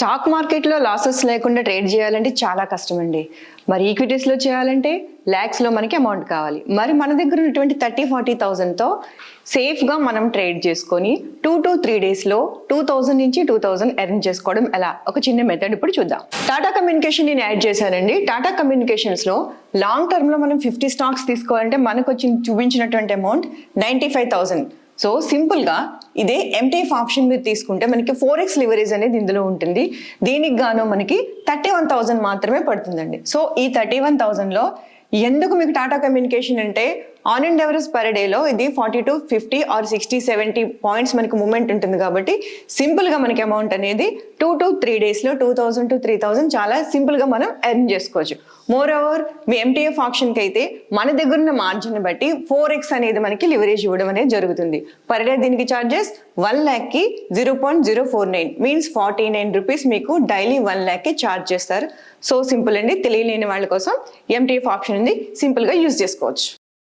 Stock మార్కెట్లో losses లేకుండా trade చేయాలంటే చాలా కష్టం అండి. మరి ఈక్విటీస్లో చేయాలంటే ల్యాక్స్లో మనకి అమౌంట్ కావాలి. మరి మన దగ్గర ఉన్నటువంటి 30-40,000తో సేఫ్గా మనం ట్రేడ్ చేసుకొని 2 to 3 డేస్లో 2,000 నుంచి 2,000 ఎర్న్ చేసుకోవడం ఎలా, ఒక చిన్న మెథడ్ ఇప్పుడు చూద్దాం. టాటా కమ్యూనికేషన్ నేను యాడ్ చేశానండి. టాటా కమ్యూనికేషన్స్లో లాంగ్ టర్మ్లో మనం 50 స్టాక్స్ తీసుకోవాలంటే మనకు చూపించినటువంటి అమౌంట్ 95,000. సో సింపుల్గా ఇదే ఎంటీఎఫ్ ఆప్షన్ మీరు తీసుకుంటే మనకి 4x లివరేజ్ అనేది ఇందులో ఉంటుంది. దీనికి గాను మనకి 31,000 మాత్రమే పడుతుందండి. సో ఈ 31,000లో ఎందుకు మీకు టాటా కమ్యూనికేషన్ అంటే ఆన్ అండ్ ఎవరేజ్ పర్ డేలో ఇది 40 to 50 or 60-70 పాయింట్స్ మనకి మూమెంట్ ఉంటుంది. కాబట్టి సింపుల్గా మనకి అమౌంట్ అనేది 2 to 3 డేస్లో 2,000 to 3,000 చాలా సింపుల్గా మనం ఎర్న్ చేసుకోవచ్చు. మోర్ ఓవర్ మీ ఎంటీఎఫ్ ఆప్షన్కి అయితే మన దగ్గర ఉన్న మార్జిన్ బట్టి 4x అనేది మనకి లివరేజ్ ఇవ్వడం అనేది జరుగుతుంది. పర్ డే దీనికి ఛార్జెస్ 1 lakhకి 0.049 మీన్స్ 49 రూపీస్ మీకు డైలీ 1 lakhకి ఛార్జ్ చేస్తారు. సో సింపుల్ అండి. తెలియలేని వాళ్ళ కోసం ఎంటీఎఫ్ ఆప్షన్ ఉంది, సింపుల్గా యూజ్ చేసుకోవచ్చు.